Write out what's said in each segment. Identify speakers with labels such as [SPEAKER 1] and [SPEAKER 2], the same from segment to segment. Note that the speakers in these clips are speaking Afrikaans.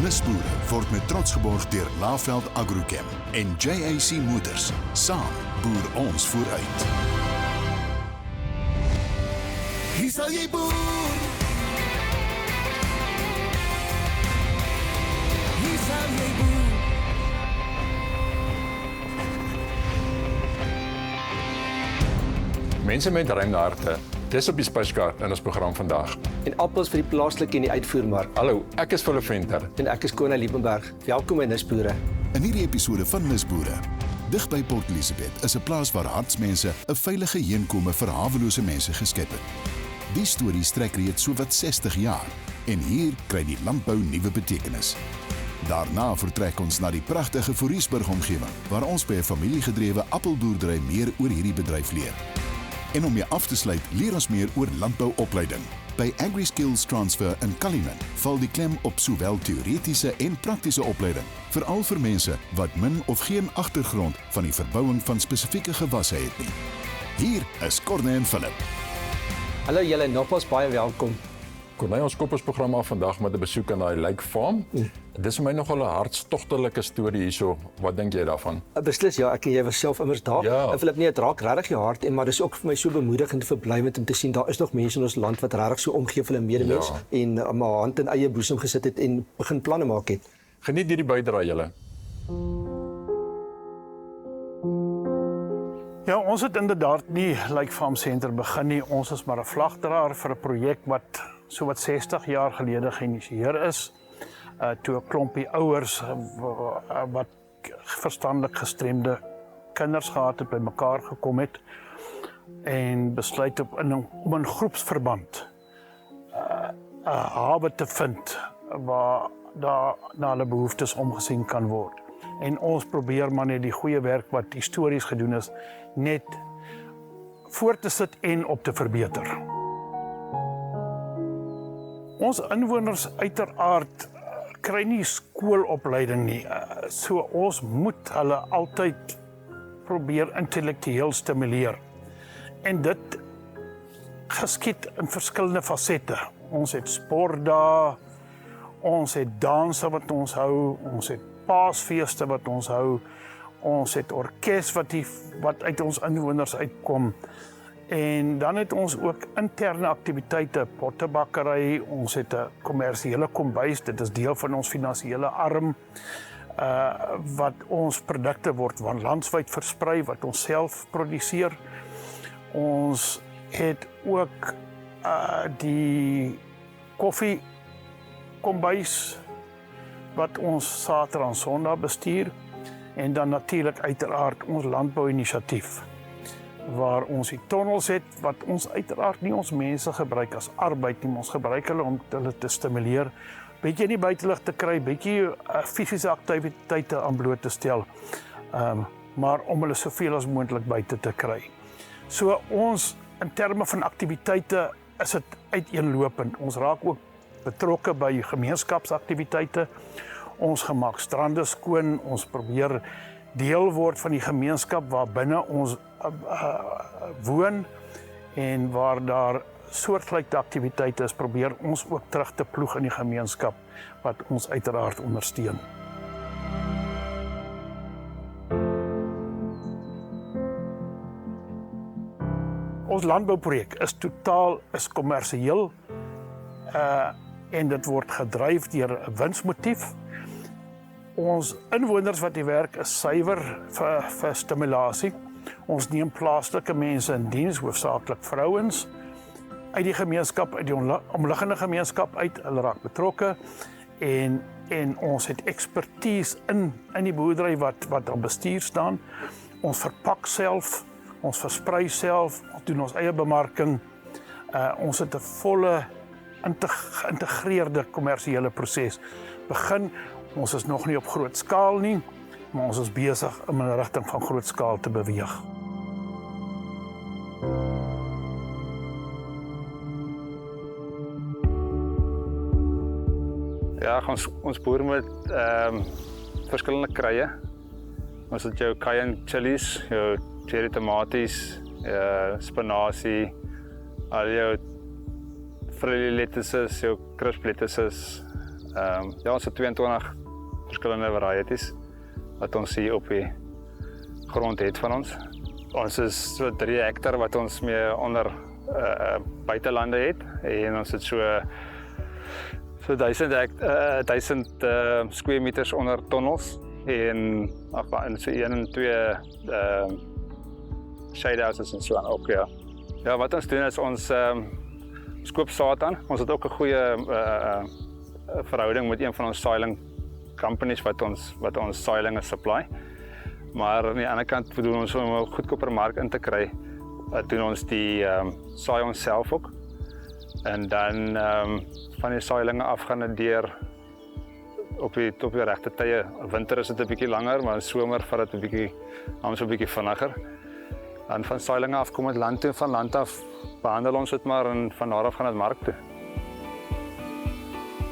[SPEAKER 1] Nisboere word met trots geborg deur Laveld Agrochem en JAC Motors. Saam boer ons vooruit. Hier sal jy boer. Hier sal jy boer.
[SPEAKER 2] Mense met ruimte harte, dis op die spyskaart in ons program vandag.
[SPEAKER 3] En appels vir die plaaslike en die uitvoermark.
[SPEAKER 2] Hallo, ek is Philip Venter.
[SPEAKER 3] En ek is Kona Liebenberg. Welkom in Nisboere.
[SPEAKER 1] In hierdie episode van Nisboere. Dig by Port Elizabeth is 'n plaas waar hartsmense 'n veilige heenkome vir hawelose mense geskep het. Die storie strek reeds sowat 60 jaar en hier kry die landbou nuwe betekenis. Daarna vertrek ons na die pragtige Foriesburg omgewing waar ons by 'n familiegedrewe appelboerdery meer oor hierdie bedryf leer. En om mee af te sluit, leer ons meer oor landbouopleiding. By AgriSkills Transfer in Cullinan val die klem op sowel teoretiese en praktiese opleiding, veral vir mense wat min of geen agtergrond van die verbouing van spesifieke gewasse het nie. Hier is Corne en Philip.
[SPEAKER 3] Hallo julle, nogmaals baie welkom.
[SPEAKER 2] Corne, ons kop ons program af vandag met 'n besoek aan daai Lake Farm. Dis vir my nogal 'n hartstogtelike storie hierso. Wat dink jy daarvan?
[SPEAKER 3] Beslis ja, ek en jy was self immers daar.
[SPEAKER 2] Ja.
[SPEAKER 3] En Philip, nee, dit raak regtig jou hart en maar dis ook vir my so bemoedigend en verblywend om te sien daar is nog mense in ons land wat regtig so omgee vir hulle medemens en 'n hand in eie boesem gesit het en begin planne maak het.
[SPEAKER 2] Geniet hierdie bydrae julle.
[SPEAKER 4] Ja, ons het inderdaad nie Lake Farm Center begin nie. Ons is maar 'n vlagdraer vir 'n projek wat sowat 60 jaar gelede geïnisieer is. Toe 'n klompie ouers wat verstandelik gestremde kinders gehad het bymekaar gekom het en besluit om in groepsverband 'n hawe te vind waar daar na hulle behoeftes omgesien kan word. En ons probeer maar net die goeie werk wat histories gedoen is net voort te sit en op te verbeter. Ons inwoners uiteraard kry nie skoolopleiding nie. So ons moet hulle altyd probeer intellektueel stimuleer. En dit geskied in verskillende fasette. Ons het sportdae, ons het danse wat ons hou, ons het paasfeeste wat ons hou, ons het orkes wat uit ons inwoners uitkom. En dan het ons ook interne aktiwiteite, pottebakkery, ons het 'n kommersiële kombuis, dit is deel van ons finansiële arm, wat ons produkte word landwyd versprei, wat ons self produseer. Ons het ook die koffie kombuis, wat ons Saterdag en Sondag bestuur, en dan natuurlik uiteraard ons landbou-inisiatief, waar ons die tonnels het, wat ons uiteraard nie ons mense gebruik as arbeid nie, ons gebruik hulle om hulle te stimuleer, bietjie in die buitelug te kry, bietjie fisiese aktiwiteite aan bloot te stel, maar om hulle soveel as moontlik buite te kry. So ons, in terme van aktiwiteite, is dit uiteenlopend. Ons raak ook betrokke by gemeenskapsaktiwiteite, ons gemaak strande skoon, ons probeer deel word van die gemeenskap waar binne ons woon en waar daar soortgelyke aktiwiteite is, probeer ons ook terug te ploeg in die gemeenskap wat ons uiteraard ondersteun. Ons landbouprojek is kommersieel en dit word gedryf deur 'n winsmotief. Ons inwoners wat hier werk is suiwer vir stimulasie. Ons neem plaaslike mense in diens, hoofsaaklik vrouens, uit die gemeenskap, uit die omliggende gemeenskap uit, hulle raak betrokke en ons het ekspertise in die boerdery wat aan bestuur staan. Ons verpak self, ons versprei self, ons doen ons eie bemarking. Ons het 'n volle geïntegreerde kommersiële proses. Ons is nog nie op groot skaal nie, maar ons is besig om in 'n rigting van groot skaal te beweeg.
[SPEAKER 5] Ja, ons boer met verskillende kruie. Ons het jou cayenne chilies, jou cherry tomaties, spinasie, al jou frilly lettuces, jou crisp lettuces, Ja, ons het 22 verskillende varieties wat ons hier op die grond het van ons. Ons is so 3 hektar wat ons mee onder buitelande het en ons het so 1000 square meters onder tunnels en so 1 en 2 shade houses en so aan ook, ja. Ja, wat ons doen is ons koop saad aan. Ons het ook 'n goeie verhouding met een van ons soiling companies wat ons soilinge supply. Maar aan die ander kant bedoel ons om 'n goedkoper mark in te kry, doen ons die saai ons self ook. En dan van die soilinge af gaan dit deur op die regte tye. Winter is dit 'n bietjie langer, maar in somer vat dit 'n bietjie vinniger. Dan van soilinge af kom dit land toe, van land af behandel ons dit maar en van daar af gaan dit mark toe.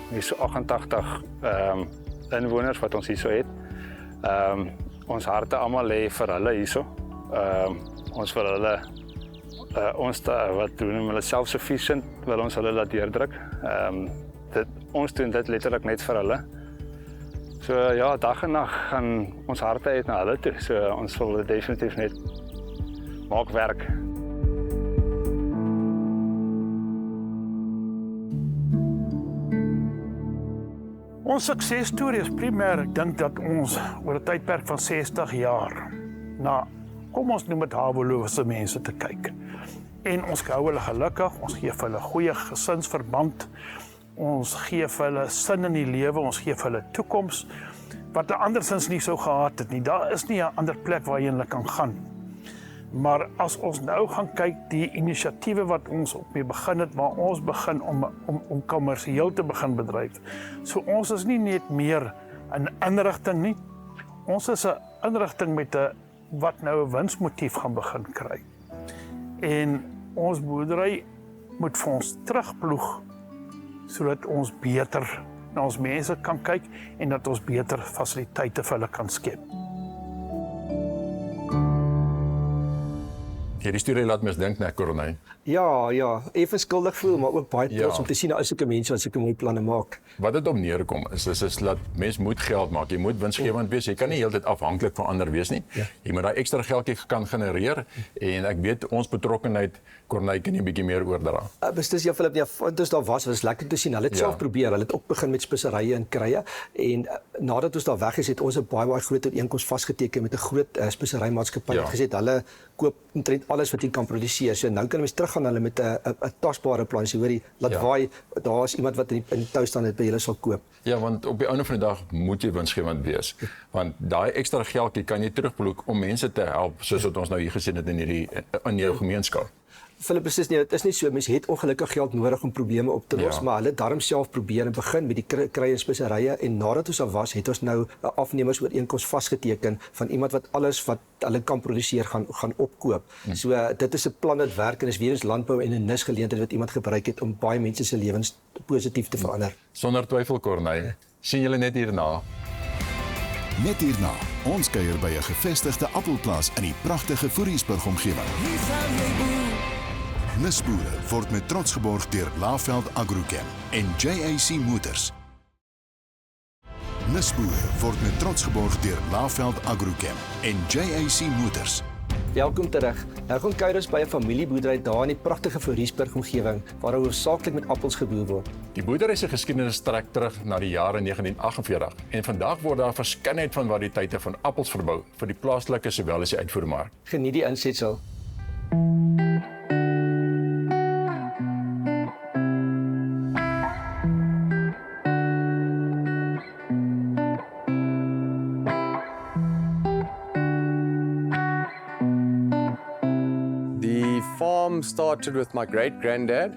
[SPEAKER 5] Hier is so 88 inwoners wat ons hierso het. Ons harte almal lê vir hulle hierso. Ons wil hulle wat doen hulle self-sufficient, wil ons hulle laat deurdruk. Ons doen dit letterlik net vir hulle. So ja, dag en nag gaan ons harte uit na hulle toe. So ons wil dit definitief net maak werk.
[SPEAKER 4] Ons suksesstorie is primêr, ek dink dat ons oor 'n tydperk van 60 jaar na, kom ons noem dit hawelose mense te kyk. En ons hou hulle gelukkig, ons gee vir hulle goeie gesinsverband, ons gee vir hulle sin in die lewe, ons gee vir hulle toekoms, wat hulle andersins nie sou gehad het nie. Daar is nie 'n ander plek waar jy hulle kan gaan. Maar as ons nou gaan kyk, die inisiatiewe wat ons op mee begin het, waar ons begin om kommersieel te begin bedryf. So ons is nie net meer 'n inrigting nie. Ons is 'n inrigting met 'n wat nou 'n winsmotief gaan begin kry. En ons boerdery moet vir ons terugploeg sodat ons beter na ons mense kan kyk en dat ons beter fasiliteite vir hulle kan skep.
[SPEAKER 2] Hierdie storie laat mens dink, né, Corneille?
[SPEAKER 3] Ja, effe skuldig voel, maar ook baie trots om te sien dat sulke mense wat sulke mooi planne maak.
[SPEAKER 2] Wat dit op neerkom is dat mens moet geld maak. Jy moet winsgewend wees. Jy kan nie heeltyd afhanklik van ander wees nie. Ja. Jy moet daai ekstra geldjie kan genereer en ek weet ons betrokkenheid, Corneille, kan jy 'n bietjie meer oordra.
[SPEAKER 3] Beslis ja, Philip, dis daar was lekker te sien. Hulle het self probeer. Hulle het ook begin met speserye en krye en nadat ons daar weg is, het ons 'n baie groot ooreenkoms vasgeteken met 'n groot speserymaatskappy wat gesê hulle koop omtrent alles wat jy kan produseer. So nou kan ons teruggaan hulle met 'n tasbare plan. So hoorie, laat waai, daar is iemand wat in die tou staan het by julle sal koop.
[SPEAKER 2] Ja, want op die einde van die dag moet jy winsgewend wees. Want daai ekstra geldjie kan jy terugbloek om mense te help, soos wat ons nou hier gesien het in jou gemeenskap.
[SPEAKER 3] Philip, dit is nie so, mense het ongelukkig geld nodig om probleme op te los, maar hulle het darm self probeer en begin met die krye en speserye en nadat ons al was, het ons nou 'n afnemersooreenkoms vasgeteken van iemand wat alles wat hulle kan produseer gaan opkoop. So dit is 'n plan wat werk en is weer eens landbou en 'n nisgeleentheid wat iemand gebruik het om baie mense se lewens positief te verander.
[SPEAKER 2] Sonder twyfel, Corneille. Sien julle net hierna.
[SPEAKER 1] Net hierna, ons kuier by 'n gevestigde appelplaas in die pragtige Fourierburg omgewing. Nisboere word met trots geborg deur Laveld Agrochem en JAC Motors. Nisboere word met trots geborg deur Laveld Agrochem en JAC Motors.
[SPEAKER 3] Welkom terug. Nou gaan kuier ons by 'n familieboerdery daar in die pragtige Fourierburg omgewing waar hoofsaaklik met appels geboer word.
[SPEAKER 2] Die boerdery se geskiedenis strek terug na die jare 1948 en vandag word daar 'n verskeidenheid van variëteite van appels verbou vir die plaaslike sowel as die uitvoermark.
[SPEAKER 3] Geniet die insetsel.
[SPEAKER 6] Started with my great-granddad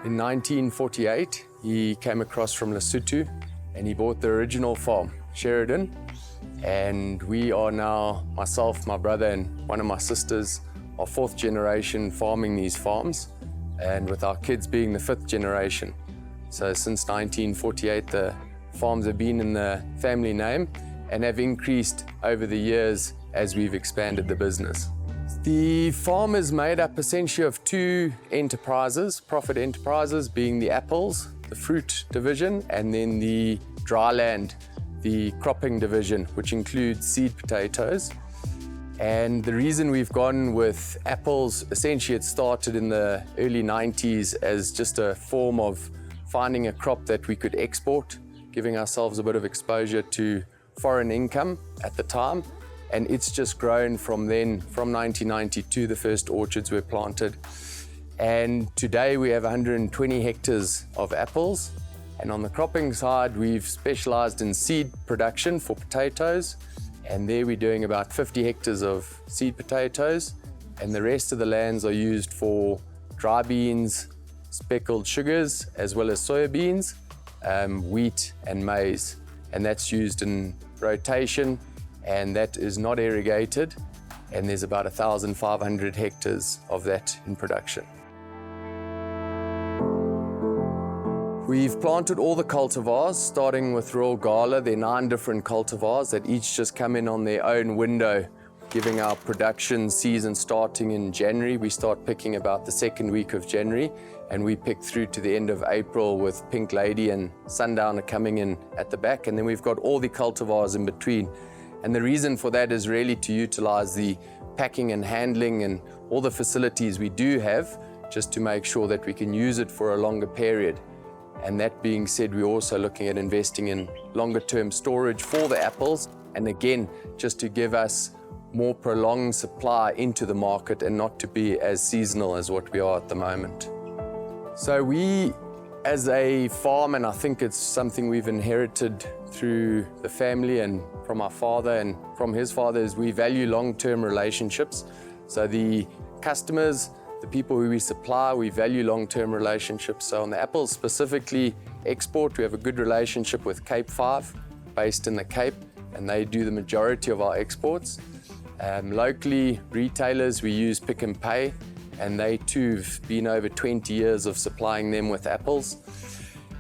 [SPEAKER 6] in 1948. He came across from Lesotho and he bought the original farm, Sheridan. And we are now, myself, my brother and one of my sisters, are 4th generation farming these farms, and with our kids being the 5th generation. So since 1948, the farms have been in the family name and have increased over the years as we've expanded the business. The farm is made up essentially of 2 enterprises, profit enterprises being the apples the fruit division, and then the dry land, the cropping division, which includes seed potatoes. And the reason we've gone with apples, essentially it started in the early 90s as just a form of finding a crop that we could export, giving ourselves a bit of exposure to foreign income at the time. And it's just grown from then. From 1992, the first orchards were planted. And today we have 120 hectares of apples. And on the cropping side, we've specialized in seed production for potatoes. And there we're doing about 50 hectares of seed potatoes. And the rest of the lands are used for dry beans, speckled sugars, as well as soybeans, wheat and maize. And that's used in rotation, and that is not irrigated. And there's about 1,500 hectares of that in production. We've planted all the cultivars, starting with Royal Gala. There are 9 different cultivars that each just come in on their own window, giving our production season starting in January. We start picking about the second week of January, and we pick through to the end of April with Pink Lady and Sundowner coming in at the back. And then we've got all the cultivars in between. And the reason for that is really to utilize the packing and handling and all the facilities we do have, just to make sure that we can use it for a longer period. And that being said, we're also looking at investing in longer term storage for the apples. And again, just to give us more prolonged supply into the market and not to be as seasonal as what we are at the moment. So we, as a farm, and I think it's something we've inherited through the family and from our father and from his father, is we value long-term relationships. So the customers, the people who we supply, we value long-term relationships. So on the apples specifically, export, we have a good relationship with Cape 5, based in the Cape, and they do the majority of our exports. Locally, retailers, we use Pick and Pay, and they too have been over 20 years of supplying them with apples.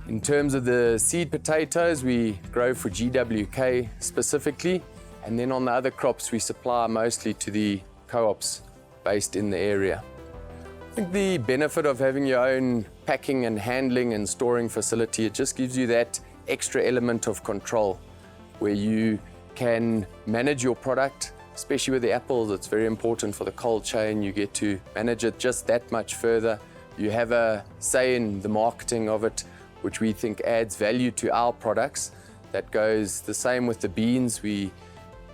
[SPEAKER 6] In terms of the seed potatoes, we grow for GWK specifically, and then on the other crops, we supply mostly to the co-ops based in the area. I think the benefit of having your own packing and handling and storing facility, it just gives you that extra element of control where you can manage your product, especially with the apples. It's very important for the cold chain. You get to manage it just that much further. You have a say in the marketing of it, which we think adds value to our products. That goes the same with the beans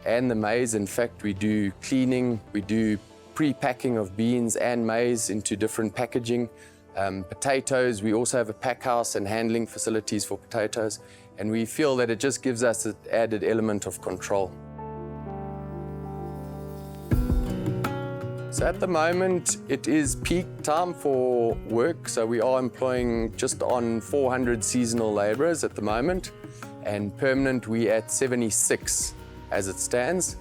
[SPEAKER 6] and the maize. In fact, we do cleaning, we do pre-packing of beans and maize into different packaging. Potatoes, we also have a pack house and handling facilities for potatoes, and we feel that it just gives us an added element of control. So at the moment, it is peak time for work, so we are employing just on 400 seasonal labourers at the moment, and permanent we at 76 as it stands.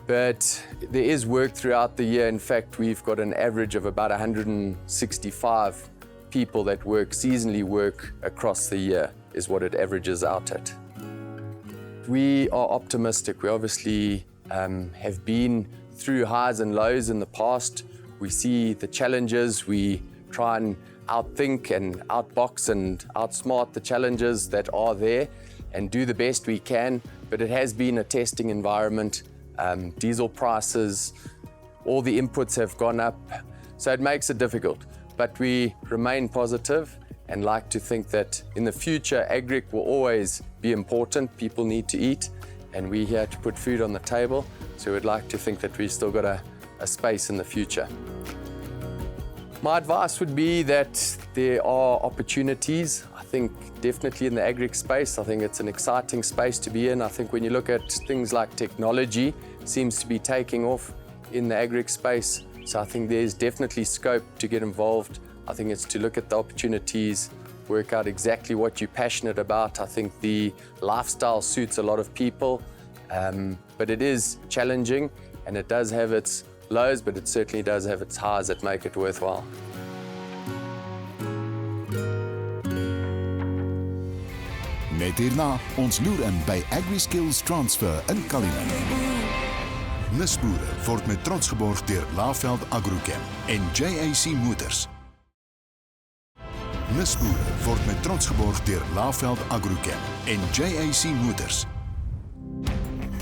[SPEAKER 6] But there is work throughout the year. In fact, we've got an average of about 165 people that seasonally work across the year, is what it averages out at. We are optimistic. We obviously have been through highs and lows in the past. We see the challenges. We try and outthink and outbox and outsmart the challenges that are there and do the best we can. But it has been a testing environment. Diesel prices, all the inputs have gone up, so it makes it difficult. But we remain positive and like to think that in the future, agric will always be important. People need to eat, and we're here to put food on the table. So we'd like to think that we've still got a space in the future. My advice would be that there are opportunities. I think definitely in the agric space, I think it's an exciting space to be in. I think when you look at things like technology, seems to be taking off in the agric space. So I think there's definitely scope to get involved. I think it's to look at the opportunities, work out exactly what you're passionate about. I think the lifestyle suits a lot of people, but it is challenging and it does have its lows, but it certainly does have its highs that make it worthwhile.
[SPEAKER 1] Net hierna, ons loer in by AgriSkills Transfer in Cullinan. Nisboere word met trots geborg deur Laveld Agrochem en JAC Motors. Nisboere word met trots geborg deur Laveld Agrochem en JAC Motors.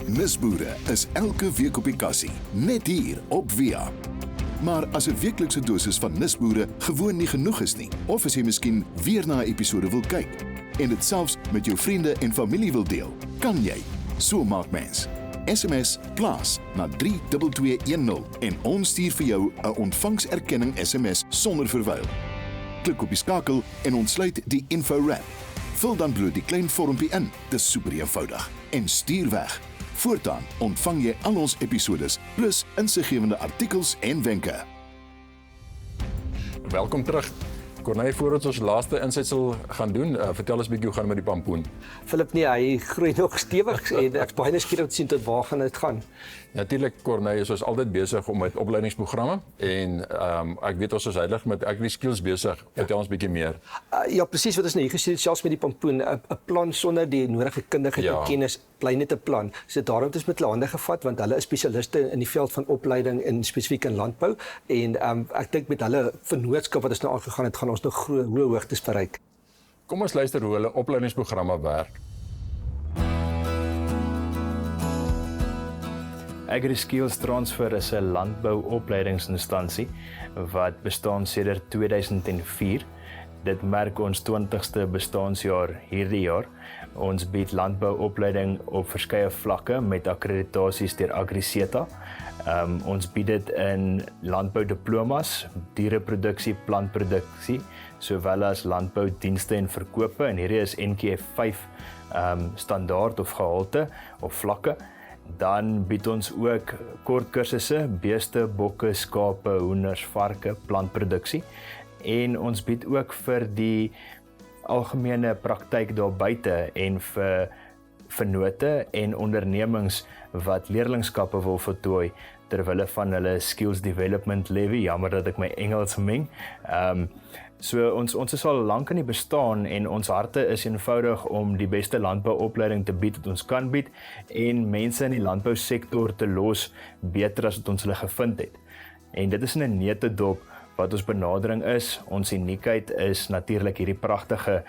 [SPEAKER 1] Nisboere is elke week op die kassie, net hier op Via. Maar as 'n weeklikse dosis van Nisboere gewoon nie genoeg is nie, of as jy miskien weer na 'n episode wil kyk en dit selfs met jou vriende en familie wil deel, kan jy. So maak mens. SMS plaas na 32210 en ons stuur vir jou 'n ontvangserkenning SMS sonder verwyl. Klik op die skakel en ontsluit die info-wrap. Vul dan bloot die klein vormpie in, dis super eenvoudig, en stuur weg. Voortaan ontvang jy al ons episodes, plus insiggewende artikels en wenke.
[SPEAKER 2] Welkom terug. Corneille, voordat ons laaste insetsel gaan doen, vertel ons 'n bietjie hoe gaan met die pampoen.
[SPEAKER 3] Philip, nee, hy groei nog stewig en ek's baie nuuskierig om te sien tot waar gaan dit gaan.
[SPEAKER 2] Natuurlik, Corneille, is ons altyd besig om met opleidingsprogramme en ek weet ons is heilig met agri-skills besig. Vertel ons bietjie meer.
[SPEAKER 3] Ja, presies wat ons nou hier gesien het, selfs met die pampoen, 'n plan sonder die nodige kundigheid en kennis bly net 'n plan. So daarom het ons met hulle hande gevat want hulle is spesialiste in die veld van opleiding en spesifiek in landbou en ek dink met hulle vennootskap wat ons nou aangegaan het, gaan ons nog hoë hoogtes bereik.
[SPEAKER 2] Kom ons luister hoe hulle opleidingsprogramme werk.
[SPEAKER 7] AgriSkills Transfer is 'n landbouopleidingsinstansie wat bestaan sedert 2004. Dit merk ons 20ste bestaanjaar hierdie jaar. Ons bied landbouopleiding op verskeie vlakke met akkreditasies deur AgriSeta. Ons bied dit in landboudiplomas, diereproduksie, plantproduksie, sowel as landboudienste en verkope en hierdie is NQF 5 standaard of gehalte of vlakke. Dan bied ons ook kort kursusse, beeste, bokke, skape, hoenders, varke, plantproduksie en ons bied ook vir die algemene praktyk daar buite en vir vennote en ondernemings wat leerlingskappe wil voltooi terwille van hulle skills development levy. Jammer dat ek my Engels meng. So ons is al lank in die bestaan en ons harte is eenvoudig om die beste landbouopleiding te bied wat ons kan bied en mense in die landbousektor te los beter as wat ons hulle gevind het. En dit is in 'n neutedop wat ons benadering is. Ons uniekheid is natuurlik hierdie pragtige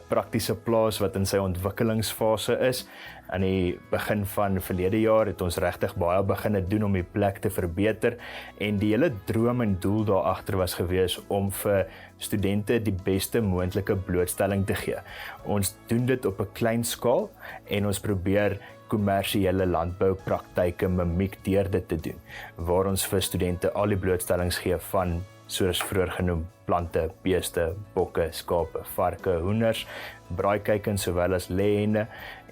[SPEAKER 7] praktiese plaas wat in sy ontwikkelingsfase is. Aan die begin van verlede jaar het ons regtig baie begin doen om die plek te verbeter en die hele droom en doel daar agter was gewees om vir studente die beste moontlike blootstelling te gee. Ons doen dit op 'n klein skaal en ons probeer kommersiële landboupraktyke mimiek deur dit te doen, waar ons vir studente al die blootstellings gee van soos vroeër genoem, plante, beeste, bokke, skape, varke, hoenders, braaikuikens sowel as lêhenne.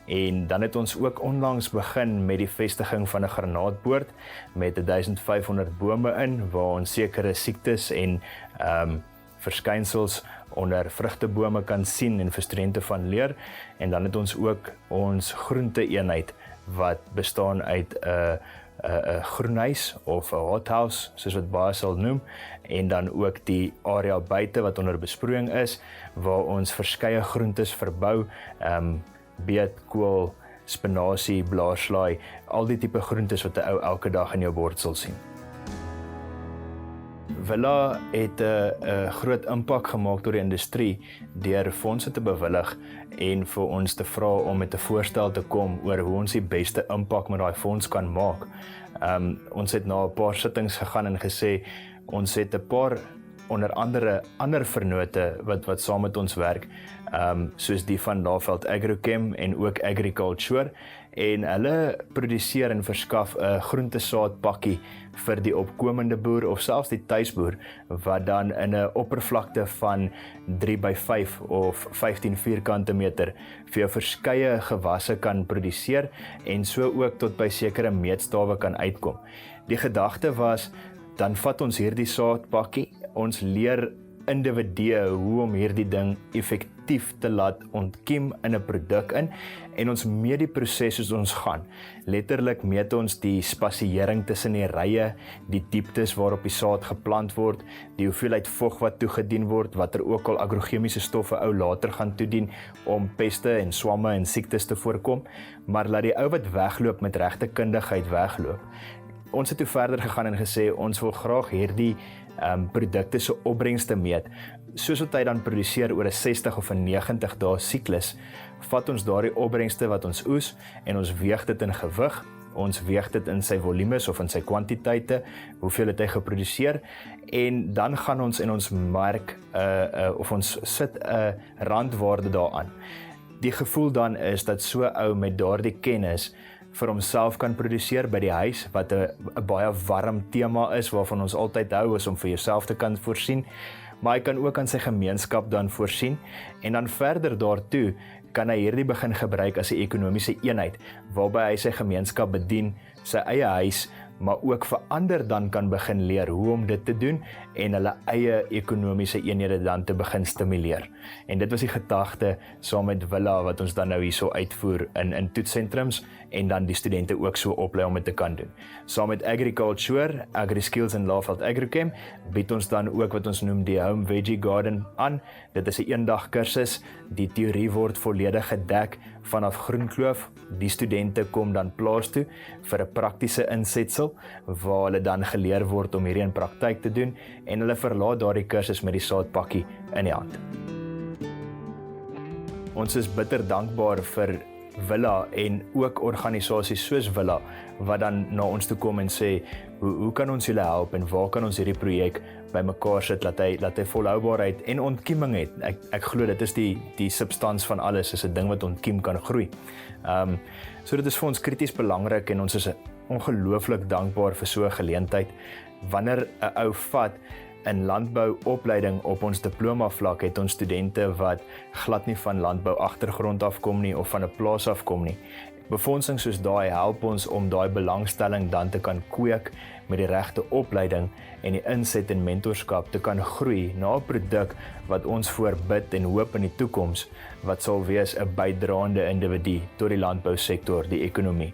[SPEAKER 7] En dan het ons ook onlangs begin met die vestiging van 'n granaatboord met 1500 bome in, waar ons sekere siektes en verskynsels onder vrugtebome kan sien en vir studente van leer. En dan het ons ook ons groente-eenheid wat bestaan uit 'n groenhuis of 'n hothouse, soos wat baie sal noem, en dan ook die area buite wat onder besproeiing is, waar ons verskeie groentes verbou, beet, kool, spinasie, blaarslaai, al die tipe groentes wat 'n ou elke dag in jou bord sal sien. Villa het 'n groot impak gemaak deur die industrie deur fondse te bewillig en vir ons te vra om met 'n voorstel te kom oor hoe ons die beste impak met daai fonds kan maak. Ons het na 'n paar sittings gegaan en gesê ons het 'n paar onder andere ander vennote wat saam met ons werk, soos die van Laveld Agrochem en ook Agriculture, en hulle produseer en verskaf 'n groentesaadpakkie vir die opkomende boer of selfs die tuisboer wat dan in 'n oppervlakte van 3x5 of 15 vierkante meter vir jou verskeie gewasse kan produseer en so ook tot by sekere meetstawe kan uitkom. Die gedagte was, dan vat ons hierdie saadpakkie, ons leer individue hoe om hierdie ding effektief te laat ontkiem in 'n produk in en ons meet die proses soos ons gaan. Letterlik meet ons die spasiering tussen die rye, die dieptes waarop die saad geplant word, die hoeveelheid vog wat toegedien word, watter ook al agrochemiese stoffe ou later gaan toedien om peste en swamme en siektes te voorkom, maar laat die ou wat wegloop met regte kundigheid wegloop. Ons het toe verder gegaan en gesê ons wil graag hierdie produkte se opbrengs te meet. Soos wat hy dan produseer oor 'n 60 of 'n 90 dae siklus, vat ons daardie opbrengste wat ons oes en ons weeg dit in gewig. Ons weeg dit in sy volumes of in sy kwantiteite, hoeveel het hy geproduseer, en dan gaan ons in ons merk of ons sit 'n randwaarde daaraan. Die gevoel dan is dat so ou met daardie kennis vir homself kan produseer by die huis, wat 'n baie warm tema is waarvan ons altyd hou, is om vir jouself te kan voorsien, maar hy kan ook aan sy gemeenskap dan voorsien, en dan verder daartoe kan hy hierdie begin gebruik as 'n ekonomiese eenheid, waarby hy sy gemeenskap bedien, sy eie huis, maar ook vir ander dan kan begin leer hoe om dit te doen en hulle eie ekonomiese eenhede dan te begin stimuleer. En dit was die gedagte saam met Villa wat ons dan nou hierso uitvoer in toetssentrums en dan die studente ook so oplei om dit te kan doen. Saam met Agriculture, Agri-Skills en Laveld Agrichem bied ons dan ook wat ons noem die Home Veggie Garden aan. Dit is 'n eendag kursus. Die teorie word volledig gedek vanaf Groenkloof. Die studente kom dan plaas toe vir 'n praktiese insetsel waar hulle dan geleer word om hierdie in praktyk te doen en hulle verlaat daardie kursus met die saadpakkie in die hand. Ons is bitter dankbaar vir Villa en ook organisasies soos Villa wat dan na ons toe kom en sê hoe kan ons julle help en waar kan ons hierdie projek bymekaar sit dat hy volhoubaarheid en ontkieming het. Ek glo dit is die substans van alles, is 'n ding wat ontkiem kan groei. So dit is vir ons krities belangrik en ons is ongelooflik dankbaar vir so 'n geleentheid. Wanneer 'n ou vat in landbouopleiding op ons diploma vlak het ons studente wat glad nie van landbou agtergrond afkom nie of van 'n plaas afkom nie. Befondsing soos daai help ons om daai belangstelling dan te kan kweek met die regte opleiding en die inset en mentorskap te kan groei na 'n produk wat ons voorbid en hoop in die toekoms wat sal wees 'n bydraende individu tot die landbousektor, die ekonomie.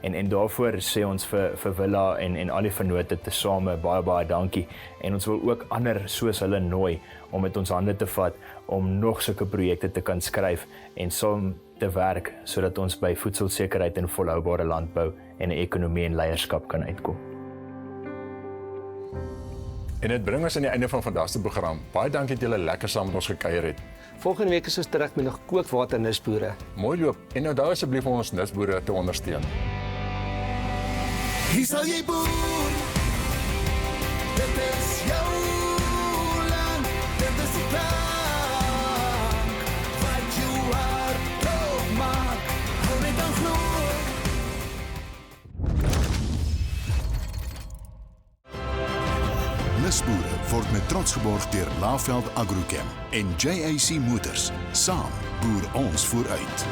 [SPEAKER 7] En daarvoor sê ons vir Villa en al die vennote tesame baie dankie en ons wil ook ander soos hulle nooi om met ons hande te vat om nog sulke projekte te kan skryf en saam te werk sodat ons by voedselsekerheid en volhoubare landbou en 'n ekonomie en leierskap kan uitkom.
[SPEAKER 2] En dit bring ons aan die einde van vandag se program. Baie dankie dat julle lekker saam met ons gekuier het.
[SPEAKER 3] Volgende week is ons terug met nog kookwater Nisboere.
[SPEAKER 2] Mooi loop en onthou asseblief om ons Nisboere te ondersteun.
[SPEAKER 1] Hier sal jy boer. Dit is jou land. Dit is die plank wat jou hart opmaak. Hou net aan glo. Nisboere word met trots geborg deur Laveld Agrichem en JAC Motors. Saam boer ons vooruit.